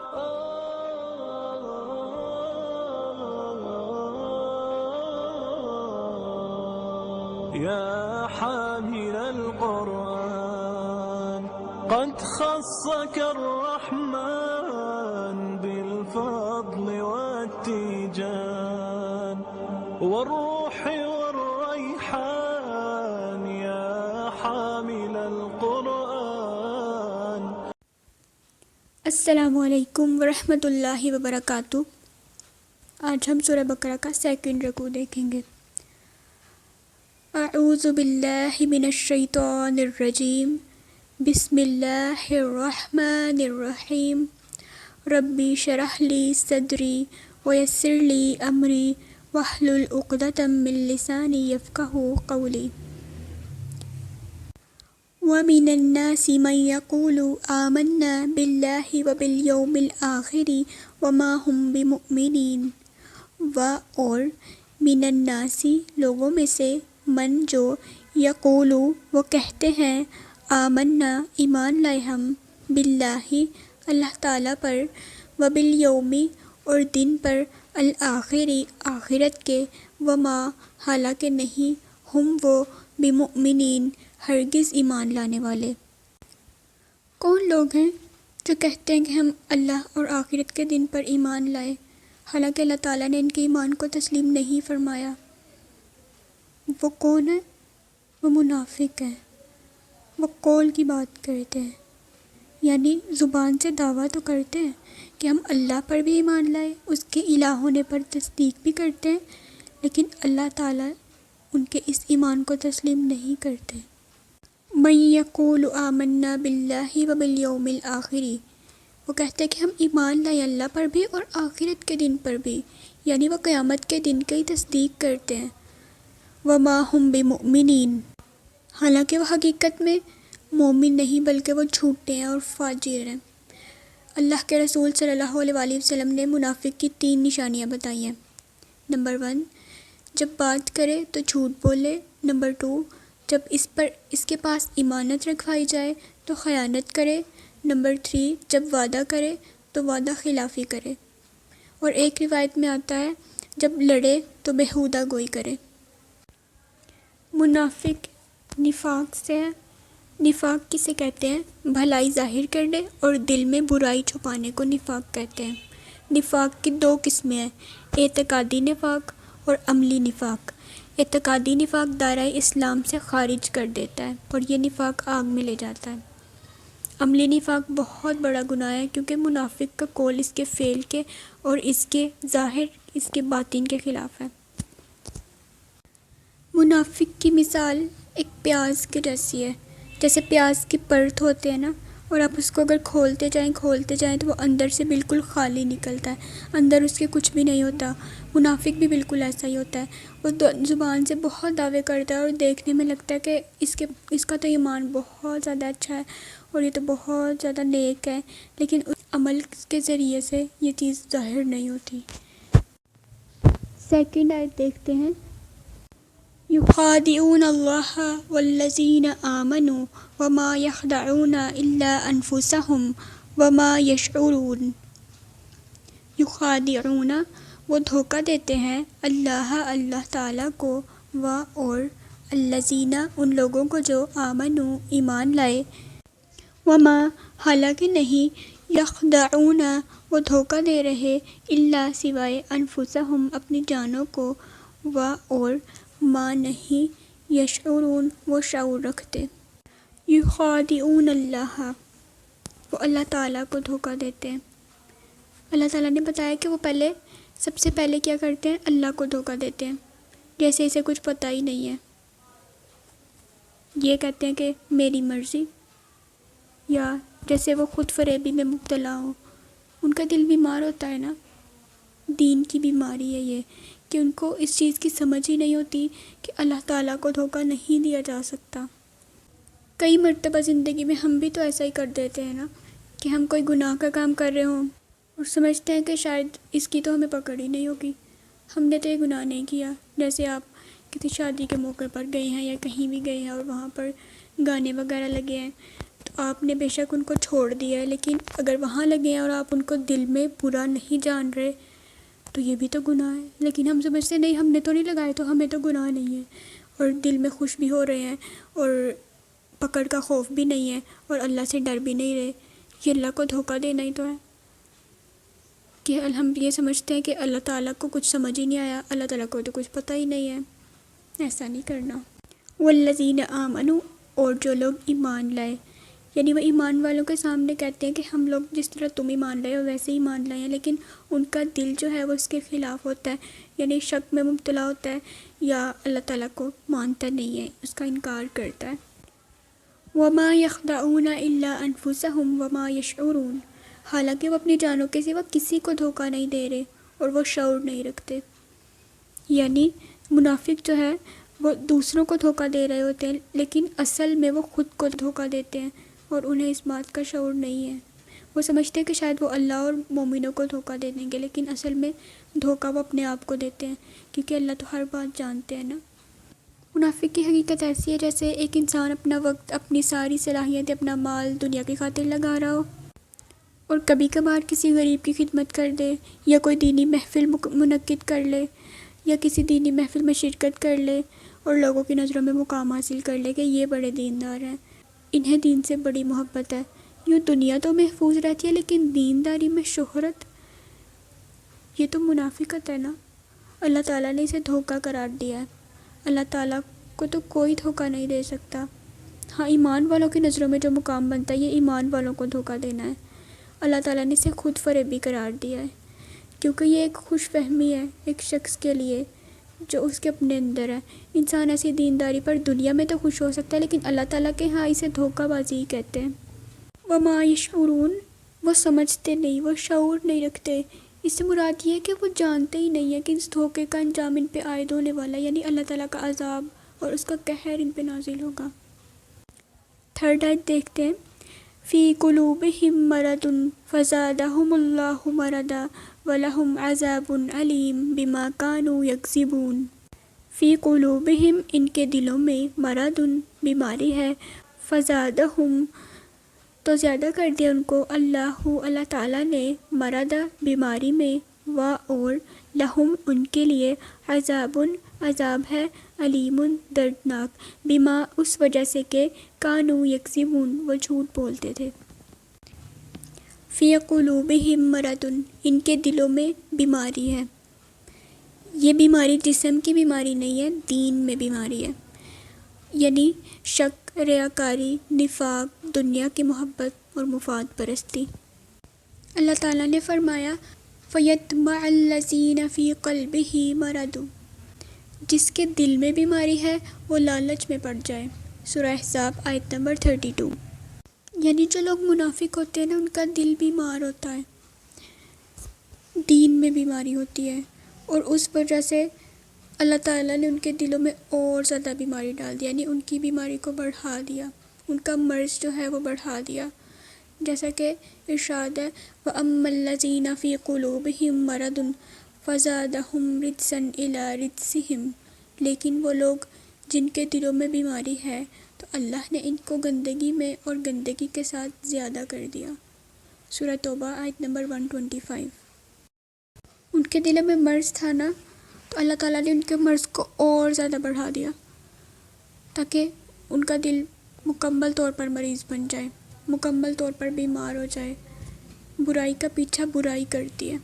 يا حامل القرآن قد خصك الرحمن بالفضل والتيجان والروح والريحان يا حامل القرآن. السلام علیکم ورحمۃ اللہ وبرکاتہ. آج ہم سورہ بقرہ کا سیکنڈ رکوع دیکھیں گے. اعوذ باللہ من الشیطان الرجیم. بسم اللہ الرحمن الرحیم. ربی شرح لی صدری ویسر لی امری واحلل عقدۃ من لسانی یفقہوا قولی. وَمِنَ النَّاسِ مَن يَقُولُ آمَنَّا بِاللَّهِ وَبِالْيَوْمِ الْآخِرِ وَمَا هُمْ بِمُؤْمِنِينَ. اور من الناس لوگوں میں سے من جو یقول وہ کہتے ہیں آمنا ایمان لائے ہم باللہ اللہ تعالیٰ پر وبالیوم اور دن پر الآخری آخرت کے وما حالانکہ نہیں ہم وہ بمؤمنین ہرگز ایمان لانے والے. کون لوگ ہیں جو کہتے ہیں کہ ہم اللہ اور آخرت کے دن پر ایمان لائے حالانکہ اللہ تعالیٰ نے ان کے ایمان کو تسلیم نہیں فرمایا؟ وہ کون ہے؟ وہ منافق ہیں. وہ قول کی بات کرتے ہیں، یعنی زبان سے دعویٰ تو کرتے ہیں کہ ہم اللہ پر بھی ایمان لائے، اس کے الہ ہونے پر تصدیق بھی کرتے ہیں، لیکن اللہ تعالیٰ ان کے اس ایمان کو تسلیم نہیں کرتے. من یقول آمنا باللہ وبالیوم الآخر، وہ کہتے ہیں کہ ہم ایمان لائے اللہ پر بھی اور آخرت کے دن پر بھی، یعنی وہ قیامت کے دن کی تصدیق کرتے ہیں. وما ہم بمؤمنین، حالانکہ وہ حقیقت میں مومن نہیں بلکہ وہ جھوٹے ہیں اور فاجر ہیں. اللہ کے رسول صلی اللہ علیہ وآلہ وسلم نے منافق کی 3 نشانیاں بتائی ہیں. نمبر 1، جب بات کرے تو جھوٹ بولے. نمبر 2، جب اس کے پاس امانت رکھوائی جائے تو خیانت کرے. نمبر 3، جب وعدہ کرے تو وعدہ خلافی کرے. اور ایک روایت میں آتا ہے جب لڑے تو بیہودہ گوئی کرے. منافق نفاق سے ہے. نفاق کسے کہتے ہیں؟ بھلائی ظاہر کرنے اور دل میں برائی چھپانے کو نفاق کہتے ہیں. نفاق کی 2 قسمیں ہیں، اعتقادی نفاق اور عملی نفاق. اعتقادی نفاق دائرۂ اسلام سے خارج کر دیتا ہے اور یہ نفاق آگ میں لے جاتا ہے. عملی نفاق بہت بڑا گناہ ہے کیونکہ منافق کا قول اس کے فعل کے اور اس کے ظاہر اس کے باطن کے خلاف ہے. منافق کی مثال ایک پیاز کی جیسی ہے. جیسے پیاز کی پرت ہوتے ہیں نا، اور آپ اس کو اگر کھولتے جائیں تو وہ اندر سے بالکل خالی نکلتا ہے، اندر اس کے کچھ بھی نہیں ہوتا. منافق بھی بالکل ایسا ہی ہوتا ہے. وہ زبان سے بہت دعوے کرتا ہے اور دیکھنے میں لگتا ہے کہ اس کا تو ایمان بہت زیادہ اچھا ہے اور یہ تو بہت زیادہ نیک ہے، لیکن اس عمل کے ذریعے سے یہ چیز ظاہر نہیں ہوتی. سیکنڈ آیت دیکھتے ہیں. یخادعون اللہ والذین آمنوا وما یخدعون الا انفسهم وما یشعرون. یخادعون وہ دھوکہ دیتے ہیں اللہ تعالیٰ کو، اور الذین ان لوگوں کو جو آمنوا ایمان لائے، وما حالانکہ نہیں، یخدعون وہ دھوکہ دے رہے، الا سوائے انفسهم اپنی جانوں کو، اور ما نہیں، یشعرون وہ شعور رکھتے. یخادعون اللہ وہ اللہ تعالیٰ کو دھوکہ دیتے ہیں. اللہ تعالیٰ نے بتایا کہ وہ سب سے پہلے کیا کرتے ہیں؟ اللہ کو دھوکہ دیتے ہیں، جیسے اسے کچھ پتہ ہی نہیں ہے. یہ کہتے ہیں کہ میری مرضی، یا جیسے وہ خود فریبی میں مبتلا ہوں. ان کا دل بیمار ہوتا ہے نا، دین کی بیماری ہے یہ، کہ ان کو اس چیز کی سمجھ ہی نہیں ہوتی کہ اللہ تعالیٰ کو دھوکہ نہیں دیا جا سکتا. کئی مرتبہ زندگی میں ہم بھی تو ایسا ہی کر دیتے ہیں نا، کہ ہم کوئی گناہ کا کام کر رہے ہوں اور سمجھتے ہیں کہ شاید اس کی تو ہمیں پکڑ ہی نہیں ہوگی، ہم نے تو یہ گناہ نہیں کیا. جیسے آپ کسی شادی کے موقع پر گئے ہیں یا کہیں بھی گئے ہیں اور وہاں پر گانے وغیرہ لگے ہیں، تو آپ نے بے شک ان کو چھوڑ دیا ہے، لیکن اگر وہاں لگے ہیں اور آپ ان کو دل میں برا نہیں جان رہے تو یہ بھی تو گناہ ہے۔ لیکن ہم سمجھتے نہیں، ہم نے تو نہیں لگائے تو ہمیں تو گناہ نہیں ہے، اور دل میں خوش بھی ہو رہے ہیں اور پکڑ کا خوف بھی نہیں ہے اور اللہ سے ڈر بھی نہیں رہے۔ یہ اللہ کو دھوکہ دینا ہی تو ہے کہ ہم یہ سمجھتے ہیں کہ اللہ تعالیٰ کو کچھ سمجھ ہی نہیں آیا، اللہ تعالیٰ کو تو کچھ پتہ ہی نہیں ہے۔ ایسا نہیں کرنا۔ والذین آمنوا، اور جو لوگ ایمان لائے، یعنی وہ ایمان والوں کے سامنے کہتے ہیں کہ ہم لوگ جس طرح تم ایمان لائے ہو ویسے ایمان لائے ہیں، لیکن ان کا دل جو ہے وہ اس کے خلاف ہوتا ہے، یعنی شک میں مبتلا ہوتا ہے یا اللہ تعالیٰ کو مانتا نہیں ہے، اس کا انکار کرتا ہے۔ وما یخدعون الا انفسهم وما یشعرون، حالانکہ وہ اپنی جانوں کے سوا کسی کو دھوکہ نہیں دے رہے اور وہ شعور نہیں رکھتے۔ یعنی منافق جو ہے وہ دوسروں کو دھوکہ دے رہے ہوتے ہیں، لیکن اصل میں وہ خود کو دھوکہ دیتے ہیں اور انہیں اس بات کا شعور نہیں ہے۔ وہ سمجھتے ہیں کہ شاید وہ اللہ اور مومنوں کو دھوکہ دے دیں گے، لیکن اصل میں دھوکہ وہ اپنے آپ کو دیتے ہیں، کیونکہ اللہ تو ہر بات جانتے ہیں نا۔ منافق کی حقیقت ایسی ہے جیسے ایک انسان اپنا وقت، اپنی ساری صلاحیتیں، اپنا مال دنیا کی خاطر لگا رہا ہو اور کبھی کبھار کسی غریب کی خدمت کر دے یا کوئی دینی محفل منعقد کر لے یا کسی دینی محفل میں شرکت کر لے اور لوگوں کی نظروں میں مقام حاصل کر لے کہ یہ بڑے دیندار ہیں، انہیں دین سے بڑی محبت ہے۔ یوں دنیا تو محفوظ رہتی ہے لیکن دینداری میں شہرت، یہ تو منافقت ہے نا۔ اللہ تعالیٰ نے اسے دھوکہ قرار دیا ہے۔ اللہ تعالیٰ کو تو کوئی دھوکہ نہیں دے سکتا۔ ہاں، ایمان والوں کی نظروں میں جو مقام بنتا ہے یہ ایمان والوں کو دھوکہ دینا ہے۔ اللہ تعالیٰ نے اسے خود فریبی قرار دیا ہے، کیونکہ یہ ایک خوش فہمی ہے ایک شخص کے لیے جو اس کے اپنے اندر ہے۔ انسان ایسی دینداری پر دنیا میں تو خوش ہو سکتا ہے، لیکن اللہ تعالیٰ کے ہاں اسے دھوکہ بازی ہی کہتے ہیں۔ وما یشعرون، وہ سمجھتے نہیں، وہ شعور نہیں رکھتے۔ اس سے مراد یہ ہے کہ وہ جانتے ہی نہیں ہے کہ اس دھوکے کا انجام ان پہ عائد ہونے والا ہے، یعنی اللہ تعالیٰ کا عذاب اور اس کا قہر ان پہ نازل ہوگا۔ تھرڈ آیت دیکھتے ہیں۔ فی قلوبہم مرض فزادہم اللہ مرضا ولہم عذاب علیم بما کانوا یکذبون۔ فی قلوبہم، ان کے دلوں میں، مرض، بیماری ہے، فزادہم، تو زیادہ کر دیا ان کو، اللہ تعالیٰ نے، مرضا، بیماری میں، اور لہم، ان کے لیے، عذاب، عذاب ہے، علیم، دردناک، بما، اس وجہ سے کہ کانوا یکذبون، وہ جھوٹ بولتے تھے۔ فی قلوبہم مرض، ان کے دلوں میں بیماری ہے۔ یہ بیماری جسم کی بیماری نہیں ہے، دین میں بیماری ہے، یعنی شک، ریاکاری، نفاق، دنیا کی محبت اور مفاد پرستی۔ اللہ تعالیٰ نے فرمایا فَيَطْمَعَ الَّذِينَ فِي قَلْبِهِ مَرَضٌ، جس کے دل میں بیماری ہے وہ لالچ میں پڑ جائے۔ سورہ احزاب آیت نمبر 32۔ یعنی جو لوگ منافق ہوتے ہیں نا، ان کا دل بیمار ہوتا ہے، دین میں بیماری ہوتی ہے، اور اس وجہ سے اللہ تعالیٰ نے ان کے دلوں میں اور زیادہ بیماری ڈال دیا، یعنی ان کی بیماری کو بڑھا دیا، ان کا مرض جو ہے وہ بڑھا دیا۔ جیسا کہ ارشاد ہے وَأَمَّا الَّذِينَ فِي قُلُوبِهِم مَرَضٌ فَزَادَهُمْ رِجْسًا إِلَىٰ رِجْسِهِمْ، لیکن وہ لوگ جن کے دلوں میں بیماری ہے تو اللہ نے ان کو گندگی میں اور گندگی کے ساتھ زیادہ کر دیا۔ سورہ توبہ آیت نمبر 125۔ ان کے دلوں میں مرض تھا نا، تو اللہ تعالیٰ نے ان کے مرض کو اور زیادہ بڑھا دیا تاکہ ان کا دل مکمل طور پر مریض بن جائے، مکمل طور پر بیمار ہو جائے۔ برائی کا پیچھا برائی کرتی ہے۔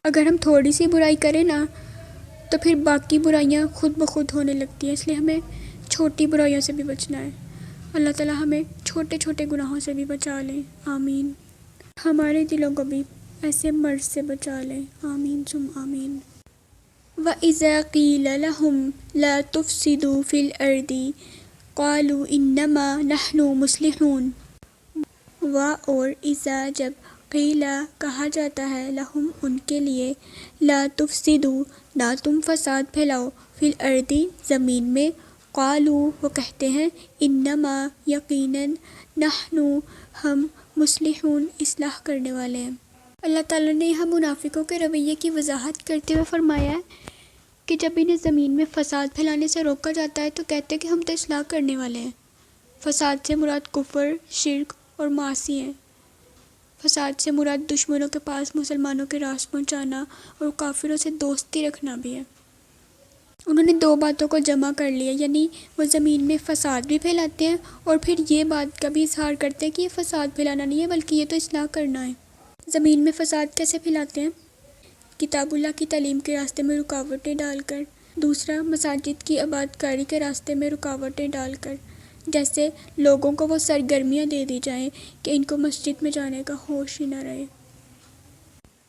اگر ہم تھوڑی سی برائی کریں نا تو پھر باقی برائیاں خود بخود ہونے لگتی ہیں، اس لیے ہمیں چھوٹی برائیوں سے بھی بچنا ہے۔ اللہ تعالیٰ ہمیں چھوٹے چھوٹے گناہوں سے بھی بچا لیں، آمین۔ ہمارے دلوں کو بھی ایسے مرض سے بچا لیں، آمین ثم آمین۔ وَإِذَا قِيلَ لَهُمْ لَا تُفْسِدُوا فِي الْأَرْضِ قَالُوا إِنَّمَا نَحْنُ مُصْلِحُونَ۔ اور اذا، جب، قیلا، کہا جاتا ہے، لہم، ان کے لیے، لا تفسدوا، نہ تم فساد پھیلاؤ، فی الارض، زمین میں، قالوا، وہ کہتے ہیں، انما، یقیناً، نحن، ہم، مصلحون، اصلاح کرنے والے ہیں۔ اللہ تعالیٰ نے یہاں منافقوں کے رویے کی وضاحت کرتے ہوئے فرمایا ہے کہ جب انہیں زمین میں فساد پھیلانے سے روکا جاتا ہے تو کہتے ہیں کہ ہم تو اصلاح کرنے والے ہیں، فساد سے مراد کفر، شرک اور معاصی ہیں۔ فساد سے مراد دشمنوں کے پاس مسلمانوں کے راس پہنچانا اور کافروں سے دوستی رکھنا بھی ہے۔ انہوں نے دو باتوں کو جمع کر لیا، یعنی وہ زمین میں فساد بھی پھیلاتے ہیں اور پھر یہ بات کا بھی اظہار کرتے ہیں کہ یہ فساد پھیلانا نہیں ہے بلکہ یہ تو اصلاح کرنا ہے۔ زمین میں فساد کیسے پھیلاتے ہیں؟ کتاب اللہ کی تعلیم کے راستے میں رکاوٹیں ڈال کر۔ دوسرا، مساجد کی آباد کاری کے راستے میں رکاوٹیں ڈال کر، جیسے لوگوں کو وہ سرگرمیاں دے دی جائیں کہ ان کو مسجد میں جانے کا ہوش ہی نہ رہے۔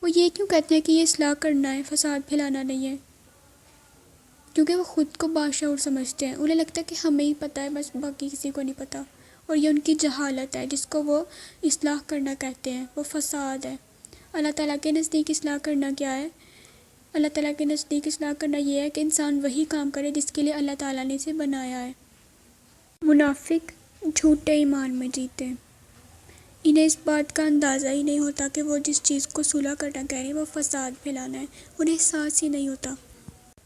وہ یہ کیوں کہتے ہیں کہ یہ اصلاح کرنا ہے، فساد پھیلانا نہیں ہے؟ کیونکہ وہ خود کو باشعور سمجھتے ہیں، انہیں لگتا ہے کہ ہمیں ہی پتہ ہے، بس باقی کسی کو نہیں پتہ، اور یہ ان کی جہالت ہے جس کو وہ اصلاح کرنا کہتے ہیں، وہ فساد ہے۔ اللہ تعالیٰ کے نزدیک اصلاح کرنا کیا ہے؟ اللہ تعالیٰ کے نزدیک اصلاح کرنا یہ ہے کہ انسان وہی کام کرے جس کے لیے اللہ تعالیٰ نے اسے بنایا ہے۔ منافق جھوٹے ایمان میں جیتے ہیں، انہیں اس بات کا اندازہ ہی نہیں ہوتا کہ وہ جس چیز کو صلح کرنا کہہ رہے ہیں وہ فساد پھیلانا ہے، انہیں احساس ہی نہیں ہوتا۔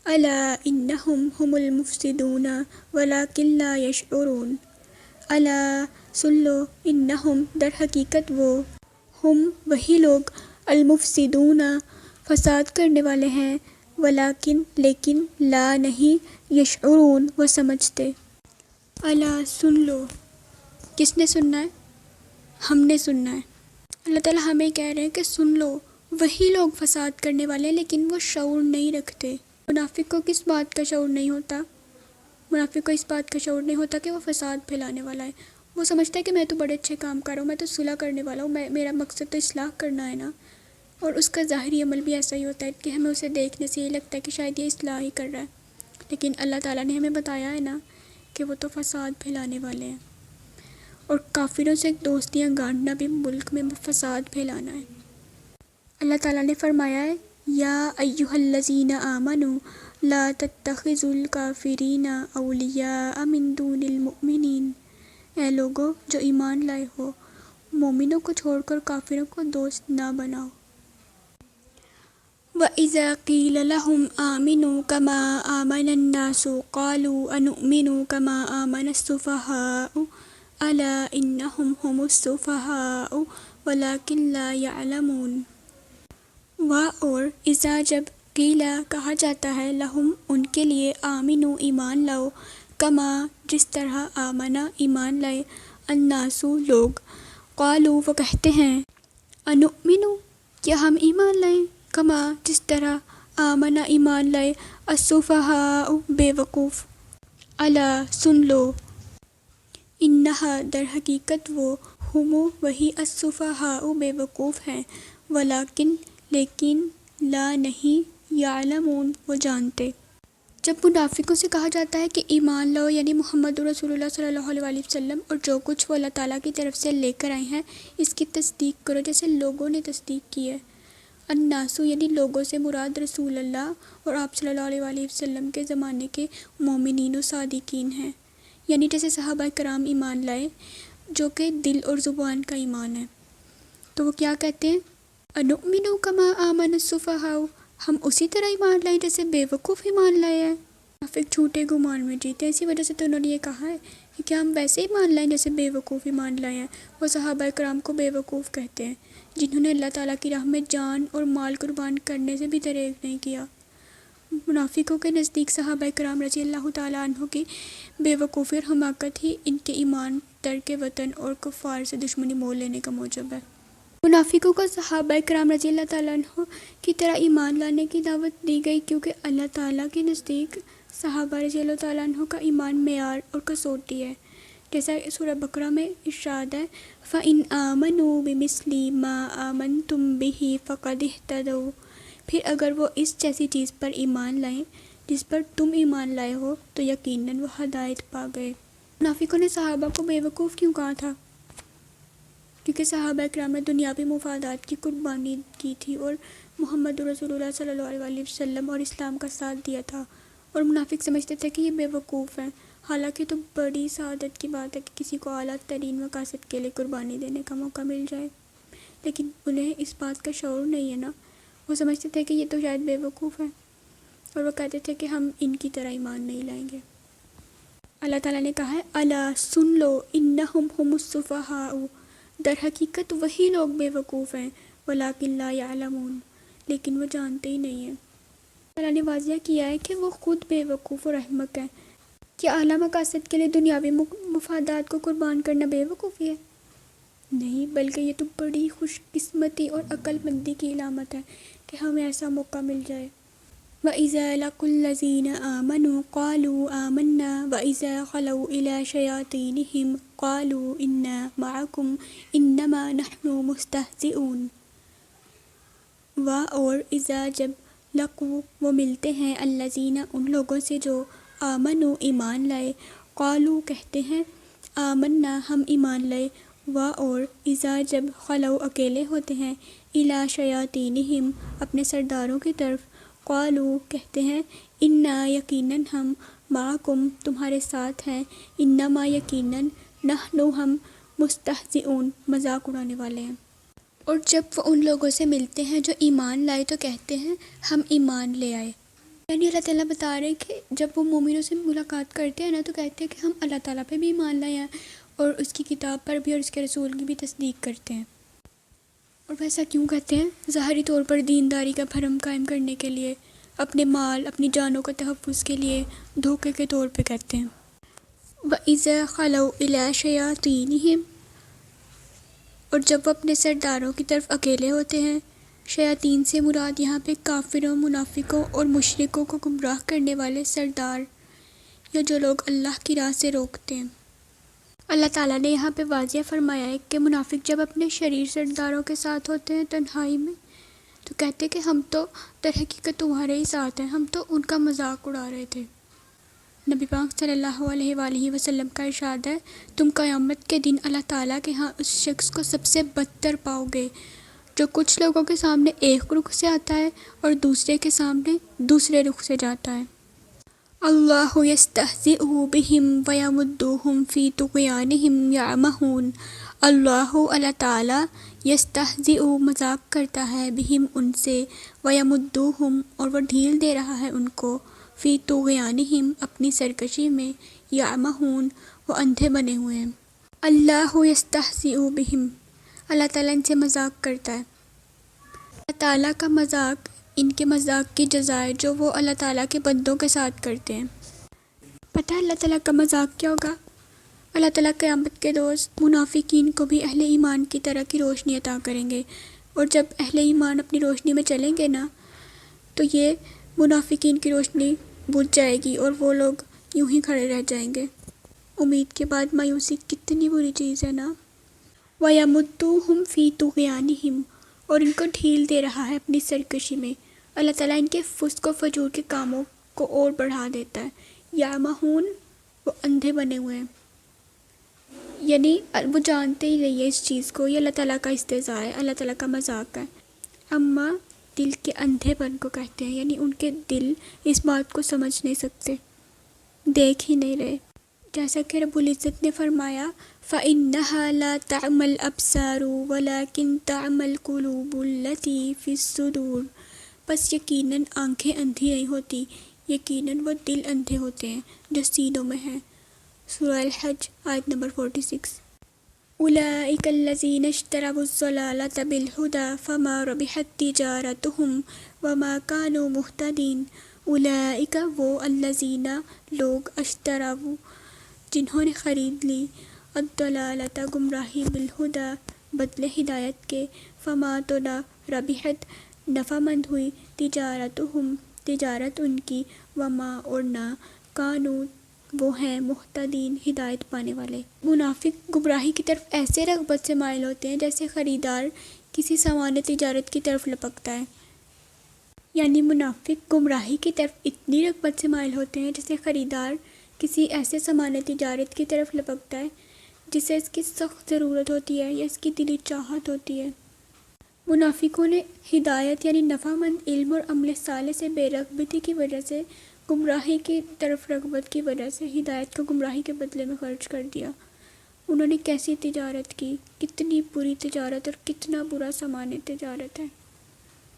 الا انہم ہم المفسدون ولکن لا یشعرون، الا سن لو، انہم در حقیقت وہ، ہم وہی لوگ، المفسدون فساد کرنے والے ہیں، ولیکن لیکن، لا نہیں، یشعرون وہ سمجھتے۔ الا سن لو، کس نے سننا ہے؟ ہم نے سننا ہے۔ اللہ تعالیٰ ہمیں کہہ رہے ہیں کہ سن لو، وہی لوگ فساد کرنے والے ہیں لیکن وہ شعور نہیں رکھتے۔ منافق کو کس بات کا شعور نہیں ہوتا؟ منافق کو اس بات کا شعور نہیں ہوتا کہ وہ فساد پھیلانے والا ہے۔ وہ سمجھتا ہے کہ میں تو بڑے اچھے کام کر رہا ہوں، میں تو صلح کرنے والا ہوں، میرا مقصد تو اصلاح کرنا ہے نا۔ اور اس کا ظاہری عمل بھی ایسا ہی ہوتا ہے کہ ہمیں اسے دیکھنے سے یہ لگتا ہے کہ شاید یہ اصلاح ہی کر رہا ہے، لیکن اللہ تعالیٰ نے ہمیں بتایا ہے نا کہ وہ تو فساد پھیلانے والے ہیں، اور کافروں سے دوستیاں گانٹنا بھی ملک میں فساد پھیلانا ہے۔ اللہ تعالیٰ نے فرمایا ہے، یا ایھا الذین آمنوا لا تتخذوا الکافرین اولیاء من دون المؤمنین، اے لوگو جو ایمان لائے ہو، مومنوں کو چھوڑ کر کافروں کو دوست نہ بناؤ۔ وَإِذَا قِيلَ لَهُمْ آمِنُوا كَمَا آمَنَ النَّاسُ قَالُوا أَنُؤْمِنُ كَمَا آمَنَ السُّفَهَاءُ أَلَا إِنَّهُمْ هُمُ السُّفَهَاءُ وَلَكِنْ لَا يَعْلَمُونَ۔ اور اذا جب قیلا کہا جاتا ہے، لہم ان کے لیے، آمنو ایمان لاؤ، کما جس طرح، آمنا ایمان لائے، الناسو لوگ، قالو وہ کہتے ہیں، انؤمنو کیا ہم ایمان لائیں، کما جس طرح، آمنا ایمان لائے، السفہاء بے وقوف، الا سن لو، انہا در حقیقت وہ، ہمو وہی، السفہاء بے وقوف ہیں، ولیکن لیکن، لا نہیں، یعلمون وہ جانتے۔ جب منافقوں سے کہا جاتا ہے کہ ایمان لاؤ، یعنی محمد رسول اللہ صلی اللہ علیہ وسلم اور جو کچھ وہ اللہ تعالیٰ کی طرف سے لے کر آئے ہیں اس کی تصدیق کرو جیسے لوگوں نے تصدیق کی ہے۔ الناسو یعنی لوگوں سے مراد رسول اللہ اور آپ صلی اللہ علیہ وسلم کے زمانے کے مومنین و صادقین ہیں، یعنی جیسے صحابہ کرام ایمان لائے جو کہ دل اور زبان کا ایمان ہے، تو وہ کیا کہتے ہیں، انؤمنو کما آمن السفہاء، ہم اسی طرح ایمان لائیں جیسے بے وقوف ایمان لائے ہیں۔ منافق جھوٹے گمان میں جیتے ہیں، اسی وجہ سے تو انہوں نے یہ کہا ہے کہ کیا ہم ویسے ایمان لائیں جیسے بے وقوف ایمان لائے ہیں۔ وہ صحابہ کرام کو بے وقوف کہتے ہیں جنہوں نے اللہ تعالیٰ کی راہ میں جان اور مال قربان کرنے سے بھی دریغ نہیں کیا۔ منافقوں کے نزدیک صحابہ کرام رضی اللہ تعالیٰ عنہ کی بے وقوفی اور حماقت ہی ان کے ایمان، ترک وطن اور کفار سے دشمنی مول لینے کا موجب ہے۔ منافقوں کو صحابہ کرام رضی اللہ تعالیٰ عنہ کی طرح ایمان لانے کی دعوت دی گئی کیونکہ اللہ تعالیٰ کے نزدیک صحابہ رضی اللہ تعالیٰ عنہ کا ایمان معیار اور کسوٹی ہے، جیسا سورہ بقرہ میں ارشاد ہے، فَإِنْ آمَنُوا بِمِثْلِ مَا آمَنْتُمْ بِهِ فَقَدِ اهْتَدَوْا، پھر اگر وہ اس جیسی چیز پر ایمان لائیں جس پر تم ایمان لائے ہو تو یقیناً وہ ہدایت پا گئے۔ منافقوں نے صحابہ کو بے وقوف کیوں کہا تھا؟ کیونکہ صحابہ کرام نے دنیاوی مفادات کی قربانی کی تھی اور محمد رسول اللہ صلی اللہ علیہ وسلم اور اسلام کا ساتھ دیا تھا، اور منافق سمجھتے تھے کہ یہ بے وقوف ہیں، حالانکہ تو بڑی سعادت کی بات ہے کہ کسی کو اعلیٰ ترین مقاصد کے لیے قربانی دینے کا موقع مل جائے، لیکن انہیں اس بات کا شعور نہیں ہے نا، وہ سمجھتے تھے کہ یہ تو شاید بے وقوف ہیں، اور وہ کہتے تھے کہ ہم ان کی طرح ایمان نہیں لائیں گے۔ اللہ تعالیٰ نے کہا ہے الا سن لو انہم هم السفہاء، در حقیقت وہی لوگ بے وقوف ہیں، ولکن لا یعلمون، لیکن وہ جانتے ہی نہیں ہیں۔ اللہ نے واضح کیا ہے کہ وہ خود بے وقوف اور احمق ہیں۔ کیا اعلیٰ مقاصد کے لیے دنیاوی مفادات کو قربان کرنا بے وقوفی ہے؟ نہیں، بلکہ یہ تو بڑی خوش قسمتی اور عقل مندی کی علامت ہے کہ ہمیں ایسا موقع مل جائے۔ وَإِذَا لَقُوا الَّذِينَ آمَنُوا قَالُوا آمَنَّا وَإِذَا خَلَوْا إِلَىٰ شَيَاطِينِهِمْ قَالُوا إِنَّا مَعَكُمْ إِنَّمَا نَحْنُ مُسْتَهْزِئُونَ۔ اور اذا جب لقوا وہ ملتے ہیں الذین ان لوگوں سے جو آمنوا ایمان لائے، قالوا کہتے ہیں آمنا ہم ایمان لائے، اور اذا جب خلو اکیلے ہوتے ہیں الی شیاطینہم اپنے سرداروں کی طرف، قالوا کہتے ہیں انا یقیناً ہم معکم تمہارے ساتھ ہیں، انما یقیناً نحن ہم مستہزئون مذاق اڑانے والے ہیں۔ اور جب وہ ان لوگوں سے ملتے ہیں جو ایمان لائے تو کہتے ہیں ہم ایمان لے آئے۔ یعنی اللہ تعالیٰ بتا رہے ہیں کہ جب وہ مومنوں سے ملاقات کرتے ہیں نا تو کہتے ہیں کہ ہم اللہ تعالیٰ پہ بھی ایمان لائے ہیں اور اس کی کتاب پر بھی اور اس کے رسول کی بھی تصدیق کرتے ہیں۔ اور ویسا کیوں کہتے ہیں؟ ظاہری طور پر دینداری کا بھرم قائم کرنے کے لیے، اپنے مال اپنی جانوں کا تحفظ کے لیے دھوکے کے طور پہ کہتے ہیں۔ وَإِذَا خَلَوْا إِلَىٰ شَيَاطِينِهِمْ، اور جب وہ اپنے سرداروں کی طرف اکیلے ہوتے ہیں، شیاطین سے مراد یہاں پہ کافروں، منافقوں اور مشرکوں کو گمراہ کرنے والے سردار یا جو لوگ اللہ کی راہ سے روکتے ہیں۔ اللہ تعالیٰ نے یہاں پہ واضح فرمایا ہے کہ منافق جب اپنے شریر سرداروں کے ساتھ ہوتے ہیں تنہائی میں تو کہتے کہ ہم تو در حقیقت تمہارے ہی ساتھ ہیں، ہم تو ان کا مذاق اڑا رہے تھے۔ نبی پاک صلی اللہ علیہ وآلہ وسلم کا ارشاد ہے تم قیامت کے دن اللہ تعالیٰ کے ہاں اس شخص کو سب سے بدتر پاؤ گے جو کچھ لوگوں کے سامنے ایک رخ سے آتا ہے اور دوسرے کے سامنے دوسرے رخ سے جاتا ہے۔ اللہ یستہزئ بہم ویمدہم فی طغیانہم یعمہون، اللہ تعالیٰ یستہزئ مذاق کرتا ہے بہم ان سے، ویمدہم اور وہ ڈھیل دے رہا ہے ان کو، فی طغیانہم اپنی سرکشی میں، یعمہون وہ اندھے بنے ہوئے ہیں۔ اللہ یستہزئ بہم، اللہ تعالیٰ ان سے مذاق کرتا ہے۔ اللہ تعالیٰ کا مذاق ان کے مذاق کی جزائے جو وہ اللہ تعالیٰ کے بندوں کے ساتھ کرتے ہیں۔ پتہ ہے اللہ تعالیٰ کا مذاق کیا ہوگا؟ اللہ تعالیٰ قیامت کے روز منافقین کو بھی اہل ایمان کی طرح کی روشنی عطا کریں گے، اور جب اہل ایمان اپنی روشنی میں چلیں گے نا تو یہ منافقین کی روشنی بجھ جائے گی اور وہ لوگ یوں ہی کھڑے رہ جائیں گے۔ امید کے بعد مایوسی کتنی بری چیز ہے نا۔ وَيَمُدُّهُمْ فِي طُغْيَانِهِمْ، اور ان کو ڈھیل دے رہا ہے اپنی سرکشی میں۔ اللہ تعالیٰ ان کے فسق و فجور کے کاموں کو اور بڑھا دیتا ہے۔ یعمہون وہ اندھے بنے ہوئے ہیں، یعنی وہ جانتے ہی نہیں ہے اس چیز کو، یہ اللہ تعالیٰ کا استہزاء ہے، اللہ تعالیٰ کا مذاق ہے۔ اما دل کے اندھے پن کو کہتے ہیں، یعنی ان کے دل اس بات کو سمجھ نہیں سکتے، دیکھ ہی نہیں رہے۔ جیسا کہ رب العزت نے فرمایا فَإِنَّهَا لَا تَعْمَى الْأَبْصَارُ وَلَكِنْ تَعْمَى الْقُلُوبُ الَّتِي فِي الصُّدُورِ، بس یقیناً آنکھیں اندھی نہیں ہوتی، یقیناً وہ دل اندھے ہوتے ہیں جو سینوں میں ہیں۔ سورہ الحج آیت نمبر 46۔ أُولَئِكَ الَّذِينَ اشْتَرَوُا الضَّلَالَةَ بِالْهُدَىٰ فَمَا رَبِحَتْ تِجَارَتُهُمْ وَمَا كَانُوا مُهْتَدِينَ۔ أُولَئِكَ وہ الَّذِينَ لوگ اشتروا جنہوں نے خرید لی، الضلالۃ گمراہی، بالہدیٰ بدلے ہدایت کے، فما تو نہ ربحت نفع مند ہوئی، تجارتہم تجارت ان کی، وما اور نہ کانوا وہ ہیں مہتدین ہدایت پانے والے۔ منافق گمراہی کی طرف ایسے رغبت سے مائل ہوتے ہیں جیسے خریدار کسی سامان تجارت کی طرف لپکتا ہے، یعنی منافق گمراہی کی طرف اتنی رغبت سے مائل ہوتے ہیں جیسے خریدار کسی ایسے سامان تجارت کی طرف لپکتا ہے جسے اس کی سخت ضرورت ہوتی ہے یا اس کی دلی چاہت ہوتی ہے۔ منافقوں نے ہدایت یعنی نفع مند علم اور عمل صالح سے بے رغبتی کی وجہ سے، گمراہی کی طرف رغبت کی وجہ سے ہدایت کو گمراہی کے بدلے میں خرچ کر دیا۔ انہوں نے کیسی تجارت کی، کتنی بری تجارت اور کتنا برا سامان تجارت ہے۔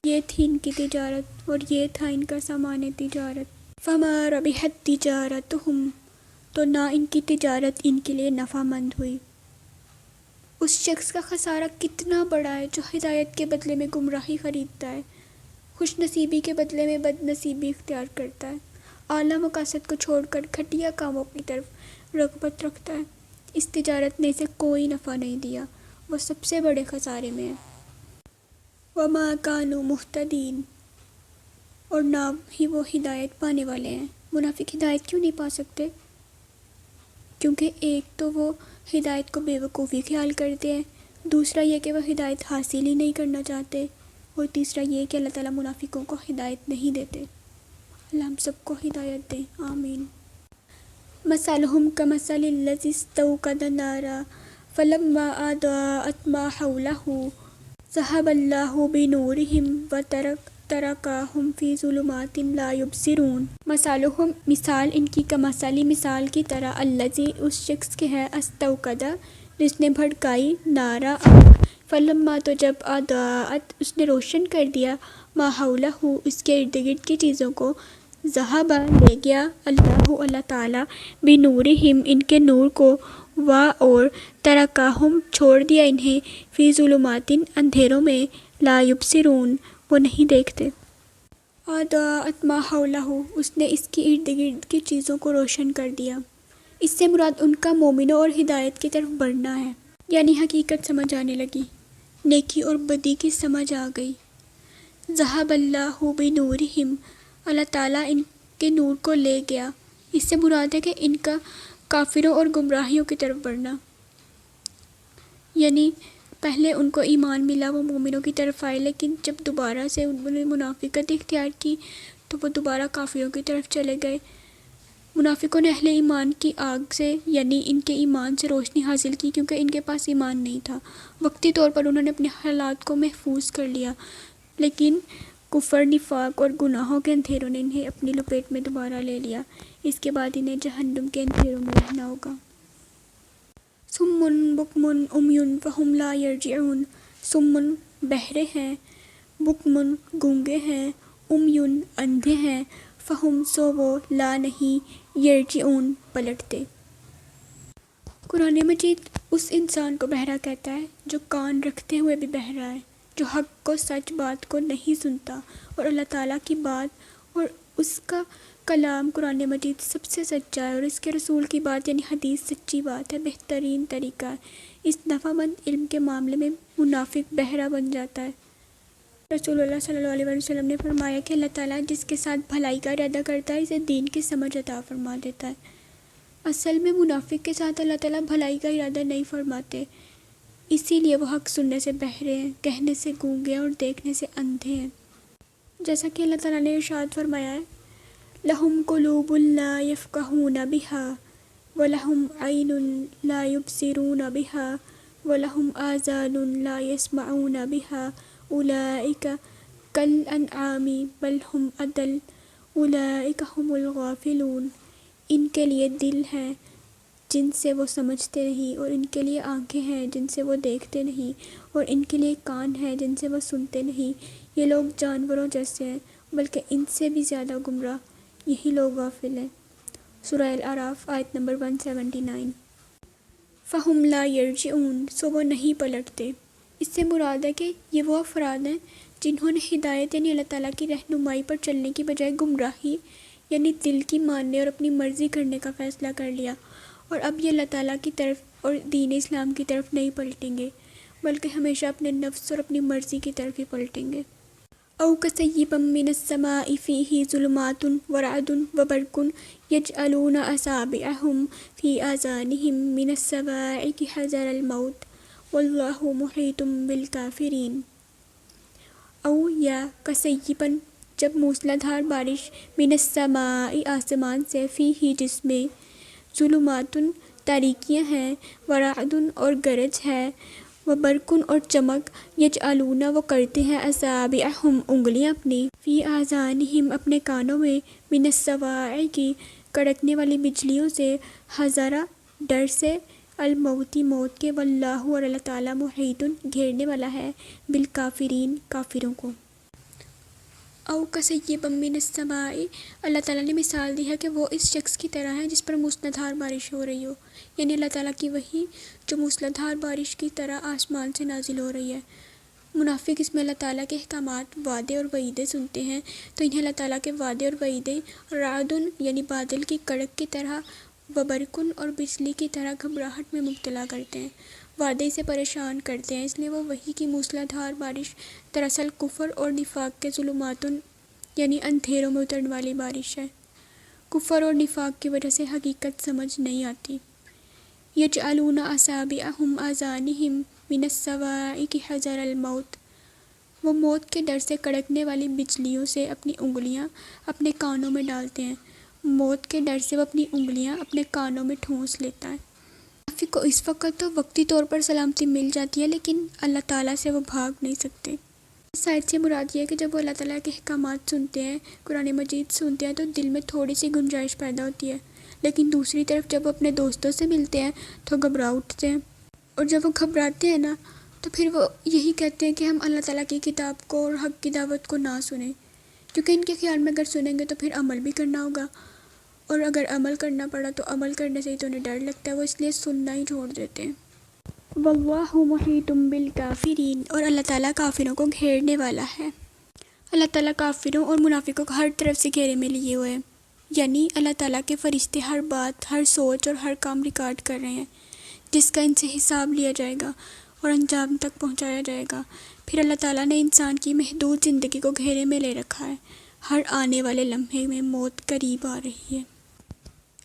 یہ تھی ان کی تجارت اور یہ تھا ان کا سامان تجارت۔ فما ربحت تجارتہم، تو نہ ان کی تجارت ان کے لیے نفع مند ہوئی۔ اس شخص کا خسارہ کتنا بڑا ہے جو ہدایت کے بدلے میں گمراہی خریدتا ہے، خوش نصیبی کے بدلے میں بد نصیبی اختیار کرتا ہے، اعلیٰ مقاصد کو چھوڑ کر گھٹیا کاموں کی طرف رغبت رکھتا ہے۔ اس تجارت نے اسے کوئی نفع نہیں دیا، وہ سب سے بڑے خسارے میں ہے۔ وَمَا كَانُوا مُهْتَدِينَ، اور نہ ہی وہ ہدایت پانے والے ہیں۔ منافق ہدایت کیوں نہیں پا سکتے؟ کیونکہ ایک تو وہ ہدایت کو بے وقوفی خیال کرتے ہیں، دوسرا یہ کہ وہ ہدایت حاصل ہی نہیں کرنا چاہتے، اور تیسرا یہ کہ اللہ تعالیٰ منافقوں کو ہدایت نہیں دیتے۔ اللہ ہم سب کو ہدایت دیں، آمین۔ مثلهم كمثل الذي استوقد نارا فلما أضاءت ما حوله ذهب الله بنورهم وتركهم في ظلمات لا يبصرون۔ مثلهم، مثال ان کی، کمثل، مثال کی طرح، الذی، اس شخص کے ہے، استوقد، جس نے بھڑکائی، نارا، فلما، تو جب، اضاءت، اس نے روشن کر دیا، ما حولہ، اس کے ارد گرد کی چیزوں کو، ذہب، لے گیا، اللہ تعالیٰ، بنورہم، ان کے نور کو، اور ترکہم، چھوڑ دیا انہیں، فی ظلمات، اندھیروں میں، لا یبصرون، وہ نہیں دیکھتے۔ اضاءت ما حولہ، اس نے اس کے ارد گرد کی چیزوں کو روشن کر دیا۔ اس سے مراد ان کا مومنوں اور ہدایت کی طرف بڑھنا ہے، یعنی حقیقت سمجھ آنے لگی، نیکی اور بدی کی سمجھ آ گئی۔ ذہب اللہ بنورہم، اللہ تعالیٰ ان کے نور کو لے گیا۔ اس سے مراد ہے کہ ان کا کافروں اور گمراہیوں کی طرف بڑھنا، یعنی پہلے ان کو ایمان ملا، وہ مومنوں کی طرف آئے، لیکن جب دوبارہ سے انہوں نے منافقت اختیار کی تو وہ دوبارہ کافروں کی طرف چلے گئے۔ منافقوں نے اہل ایمان کی آگ سے، یعنی ان کے ایمان سے روشنی حاصل کی، کیونکہ ان کے پاس ایمان نہیں تھا۔ وقتی طور پر انہوں نے اپنے حالات کو محفوظ کر لیا، لیکن کفر، نفاق اور گناہوں کے اندھیروں نے انہیں اپنی لپیٹ میں دوبارہ لے لیا۔ اس کے بعد انہیں جہنم کے اندھیروں میں رہنا ہوگا۔ صم بکم عمی فہم لا یرجعون، صم، بہرے ہیں، بکم، گونگے ہیں، عمی، اندھے ہیں، فہم، سو وہ، لا، نہیں، یرجعون، پلٹتے۔ قرآن مجید اس انسان کو بہرا کہتا ہے جو کان رکھتے ہوئے بھی بہرا ہے، جو حق کو، سچ بات کو نہیں سنتا، اور اللہ تعالیٰ کی بات اور اس کا کلام قرآن مجید سب سے سچا ہے، اور اس کے رسول کی بات یعنی حدیث سچی بات ہے، بہترین طریقہ ہے۔ اس نفع مند علم کے معاملے میں منافق بہرا بن جاتا ہے۔ رسول اللہ صلی اللہ علیہ وسلم نے فرمایا کہ اللہ تعالیٰ جس کے ساتھ بھلائی کا ارادہ کرتا ہے اسے دین کی سمجھ عطا فرما دیتا ہے۔ اصل میں منافق کے ساتھ اللہ تعالیٰ بھلائی کا ارادہ نہیں فرماتے، اسی لیے وہ حق سننے سے بہرے ہیں، کہنے سے گونگے اور دیکھنے سے اندھے ہیں۔ جیسا کہ اللہ تعالیٰ نے ارشاد فرمایا ہے، لَهُمْ قُلُوبٌ لَا يَفْقَهُونَ بِهَا وَلَهُمْ عَيْنٌ لَا يُبْصِرُونَ بِهَا وَلَهُمْ آذَانٌ لَا يَسْمَعُونَ بِهَا أُولَئِكَ كَالْأَنْعَامِ بَلْ هُمْ أَضَلُّ أُولَئِكَ هُمُ الْغَافِلُونَ۔ ان کے لیے دل ہیں جن سے وہ سمجھتے نہیں، اور ان کے لیے آنکھیں ہیں جن سے وہ دیکھتے نہیں، اور ان کے لیے کان ہیں جن سے وہ سنتے نہیں۔ یہ لوگ جانوروں جیسے ہیں، بلکہ ان سے بھی زیادہ گمراہ، یہی لوگ غافل ہیں۔ سورہ الاعراف آیت نمبر 179۔ فہم لا یرجعون، سو وہ نہیں پلٹتے۔ اس سے مراد ہے کہ یہ وہ افراد ہیں جنہوں نے ہدایت یعنی اللہ تعالیٰ کی رہنمائی پر چلنے کی بجائے گمراہی یعنی دل کی ماننے اور اپنی مرضی کرنے کا فیصلہ کر لیا، اور اب یہ اللہ تعالیٰ کی طرف اور دین اسلام کی طرف نہیں پلٹیں گے، بلکہ ہمیشہ اپنے نفس اور اپنی مرضی کی طرف ہی پلٹیں گے۔ او کصیب من السماء فیہ ظلمات ورعد وبرق یجعلون اصابعهم فی آذانهم من الصواعق حذر الموت واللہ محیط بالکافرین۔ او یا کصیب، جب موسلا دھار بارش، من السماء، آسمان سے، فیہ، جس میں، ظلمات، تاریکیاں ہیں، ورعد، اور گرج ہے، وبرق، اور چمک، یجعلون، وہ کرتے ہیں، اصابعہم، انگلیاں اپنی، فی آذانہم، اپنے کانوں میں، من الصواعق، کڑکنے والی بجلیوں سے، حذر، ڈر سے، الموت، موت کے، واللہ، اور اللہ تعالیٰ، محیط، گھیرنے والا ہے، بالکافرین، کافروں کو۔ او کصیب من السماء، اللہ تعالیٰ نے مثال دی ہے کہ وہ اس شخص کی طرح ہے جس پر موسلادھار بارش ہو رہی ہو، یعنی اللہ تعالیٰ کی وحی جو موسلادھار بارش کی طرح آسمان سے نازل ہو رہی ہے۔ منافق اس میں اللہ تعالیٰ کے احکامات، وعدے اور وعیدیں سنتے ہیں تو انہیں اللہ تعالیٰ کے وعدے اور وعیدیں رعدن یعنی بادل کی کڑک کی طرح، وبرقن اور بجلی کی طرح گھبراہٹ میں مبتلا کرتے ہیں، وعدے سے پریشان کرتے ہیں، اس لیے وہ وحی کی موسلادھار بارش دراصل کفر اور نفاق کے ظلماتن یعنی اندھیروں میں اترنے والی بارش ہے۔ کفر اور نفاق کی وجہ سے حقیقت سمجھ نہیں آتی۔ یجعلون اصابعہم آذانہم من الصواعق حذر الموت، وہ موت کے ڈر سے کڑکنے والی بجلیوں سے اپنی انگلیاں اپنے کانوں میں ڈالتے ہیں، موت کے ڈر سے وہ اپنی انگلیاں اپنے کانوں میں ٹھونس لیتا ہے۔ منافق کو اس وقت تو وقتی طور پر سلامتی مل جاتی ہے لیکن اللہ تعالیٰ سے وہ بھاگ نہیں سکتے۔ اس آیت سے مراد یہ ہے کہ جب وہ اللہ تعالیٰ کے احکامات سنتے ہیں، قرآن مجید سنتے ہیں تو دل میں تھوڑی سی گنجائش پیدا ہوتی ہے، لیکن دوسری طرف جب وہ اپنے دوستوں سے ملتے ہیں تو گھبرا اٹھتے ہیں، اور جب وہ گھبراتے ہیں نا تو پھر وہ یہی کہتے ہیں کہ ہم اللہ تعالیٰ کی کتاب کو اور حق کی دعوت کو نہ سنیں، کیونکہ ان کے خیال میں اگر سنیں گے تو پھر عمل بھی کرنا ہوگا، اور اگر عمل کرنا پڑا تو عمل کرنے سے ہی تو انہیں ڈر لگتا ہے، وہ اس لیے سننا ہی چھوڑ دیتے ہیں۔ واللہ محیط بالکافرین، اور اللہ تعالیٰ کافروں کو گھیرنے والا ہے۔ اللہ تعالیٰ کافروں اور منافقوں کو ہر طرف سے گھیرے میں لیے ہوئے ہیں، یعنی اللہ تعالیٰ کے فرشتے ہر بات، ہر سوچ اور ہر کام ریکارڈ کر رہے ہیں جس کا ان سے حساب لیا جائے گا اور انجام تک پہنچایا جائے گا۔ پھر اللہ تعالیٰ نے انسان کی محدود زندگی کو گھیرے میں لے رکھا ہے، ہر آنے والے لمحے میں موت قریب آ رہی ہے۔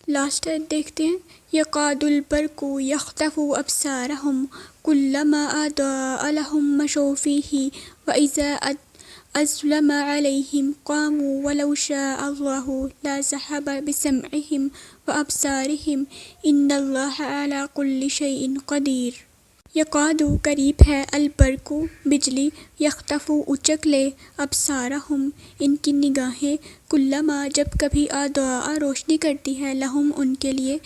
لاسٹ آیت دیکھتے ہیں۔ یقاد البرق یخطف ابصارهم كلما اضاء لهم مشوا فيه واذا اظلم عليهم قاموا ولو شاء الله لذهب بسمعهم وابصارهم ان الله على كل شيء قدير۔ یقاد قریب ہے، البرق بجلی، یخطف اچک لے، ابصارہم ان کی نگاہیں، کلما جب کبھی اضاء روشنی کرتی ہے، لہم ان کے لیے،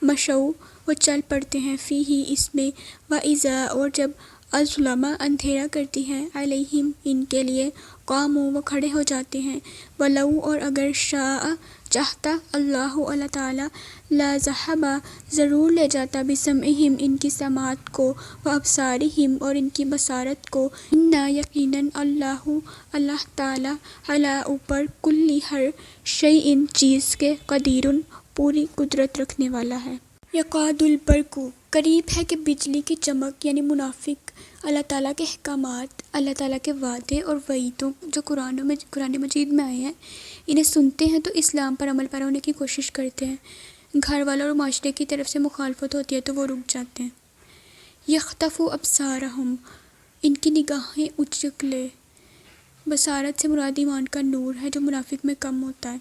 مشو وہ چل پڑتے ہیں، فیہ اس میں، واذا اور جب اظلم اندھیرا کرتی ہے، علیہم ان کے لیے، قاموا وہ کھڑے ہو جاتے ہیں، ولو اور اگر شاء چاہتا، اللہ اللہ تعالیٰ، لذہب ضرور لے جاتا، بسمعہم ان کی سماعت کو، وابصارہم اور ان کی بصارت کو، انا یقیناً اللہ اللہ تعالیٰ، علی اوپر، کلی ہر شیء چیز کے، قدیر پوری قدرت رکھنے والا ہے۔ یقاد البرق قریب ہے کہ بجلی کی چمک، یعنی منافق اللہ تعالیٰ کے احکامات، اللہ تعالیٰ کے وعدے اور وعیدوں جو قرآن مجید میں آئے ہیں انہیں سنتے ہیں تو اسلام پر عمل پیرا ہونے کی کوشش کرتے ہیں، گھر والوں اور معاشرے کی طرف سے مخالفت ہوتی ہے تو وہ رک جاتے ہیں۔ یخطف ابصارہم ان کی نگاہیں اچک لے، بصارت سے مراد ایمان کا نور ہے جو منافق میں کم ہوتا ہے۔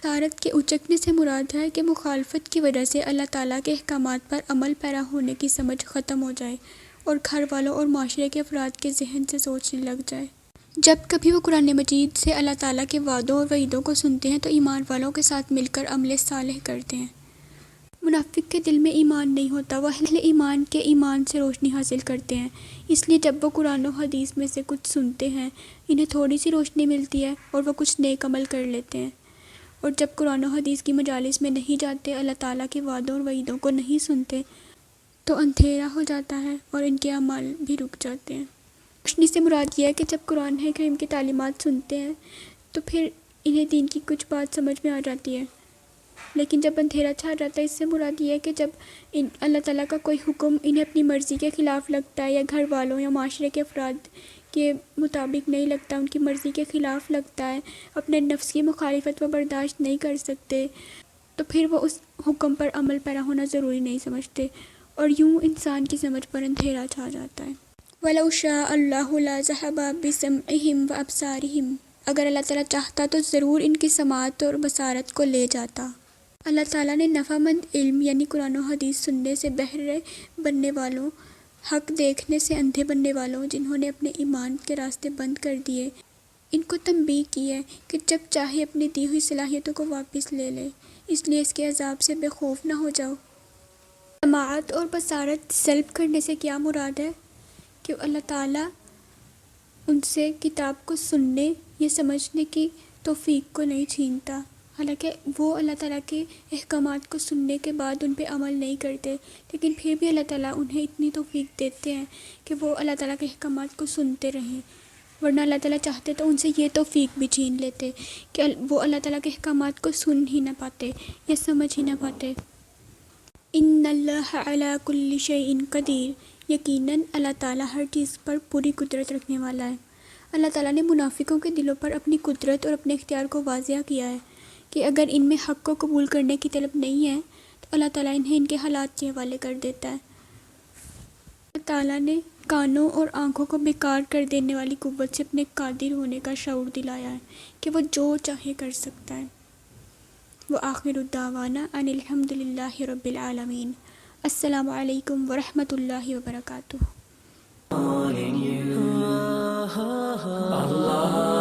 بصارت کے اچکنے سے مراد ہے کہ مخالفت کی وجہ سے اللہ تعالیٰ کے احکامات پر عمل پیرا ہونے کی سمجھ ختم ہو جائے اور گھر والوں اور معاشرے کے افراد کے ذہن سے سوچنے لگ جائے۔ جب کبھی وہ قرآن مجید سے اللہ تعالیٰ کے وعدوں اور وعیدوں کو سنتے ہیں تو ایمان والوں کے ساتھ مل کر عمل صالح کرتے ہیں۔ منافق کے دل میں ایمان نہیں ہوتا، وہ اہل ایمان کے ایمان سے روشنی حاصل کرتے ہیں، اس لیے جب وہ قرآن و حدیث میں سے کچھ سنتے ہیں انہیں تھوڑی سی روشنی ملتی ہے اور وہ کچھ نیک عمل کر لیتے ہیں، اور جب قرآن و حدیث کی مجالس میں نہیں جاتے، اللہ تعالیٰ کے وعدوں اور وعیدوں کو نہیں سنتے تو اندھیرا ہو جاتا ہے اور ان کے اعمال بھی رک جاتے ہیں۔ روشنی سے مراد یہ ہے کہ جب قرآن کریم کی تعلیمات سنتے ہیں تو پھر انہیں دین کی کچھ بات سمجھ میں آ جاتی ہے، لیکن جب اندھیرا چھا جاتا ہے اس سے مراد یہ ہے کہ جب اللہ تعالیٰ کا کوئی حکم انہیں اپنی مرضی کے خلاف لگتا ہے یا گھر والوں یا معاشرے کے افراد کے مطابق نہیں لگتا، ان کی مرضی کے خلاف لگتا ہے، اپنے نفس کی مخالفت وہ برداشت نہیں کر سکتے، تو پھر وہ اس حکم پر عمل پیرا ہونا ضروری نہیں سمجھتے اور یوں انسان کی سمجھ پر اندھیرا چھا جاتا ہے۔ وَلَوْ شَاءَ اللَّهُ لَذَهَبَ بِسَمْعِهِمْ وَأَبْصَارِهِمْ، اگر اللہ تعالیٰ چاہتا تو ضرور ان کی سماعت اور بصارت کو لے جاتا۔ اللہ تعالیٰ نے نفع مند علم یعنی قرآن و حدیث سننے سے بہرے بننے والوں، حق دیکھنے سے اندھے بننے والوں، جنہوں نے اپنے ایمان کے راستے بند کر دیے، ان کو تنبیہ کی ہے کہ جب چاہے اپنی دی ہوئی صلاحیتوں کو واپس لے لے، اس لیے اس کے عذاب سے بے خوف نہ ہو جاؤ۔ سماعت اور بصارت سلب کرنے سے کیا مراد ہے کہ اللہ تعالیٰ ان سے کتاب کو سننے یہ سمجھنے کی توفیق کو نہیں چھینتا، حالانکہ وہ اللہ تعالیٰ کے احکامات کو سننے کے بعد ان پہ عمل نہیں کرتے، لیکن پھر بھی اللہ تعالیٰ انہیں اتنی توفیق دیتے ہیں کہ وہ اللہ تعالیٰ کے احکامات کو سنتے رہیں، ورنہ اللہ تعالیٰ چاہتے تو ان سے یہ توفیق بھی چھین لیتے کہ وہ اللہ تعالیٰ کے احکامات کو سن ہی نہ پاتے یا سمجھ ہی نہ پاتے۔ ان اللہ علی کل شیء قدیر، یقیناً اللہ تعالیٰ ہر چیز پر پوری قدرت رکھنے والا ہے۔ اللہ تعالیٰ نے منافقوں کے دلوں پر اپنی قدرت اور اپنے اختیار کو واضح کیا ہے کہ اگر ان میں حق کو قبول کرنے کی طلب نہیں ہے تو اللہ تعالیٰ انہیں ان کے حالات کے حوالے کر دیتا ہے۔ اللہ تعالیٰ نے کانوں اور آنکھوں کو بیکار کر دینے والی قوت سے اپنے قادر ہونے کا شعور دلایا ہے کہ وہ جو چاہے کر سکتا ہے۔ وآخر الدعوانا ان الحمد للہ رب العالمین۔ السلام علیکم ورحمۃ اللہ وبرکاتہ۔ Allah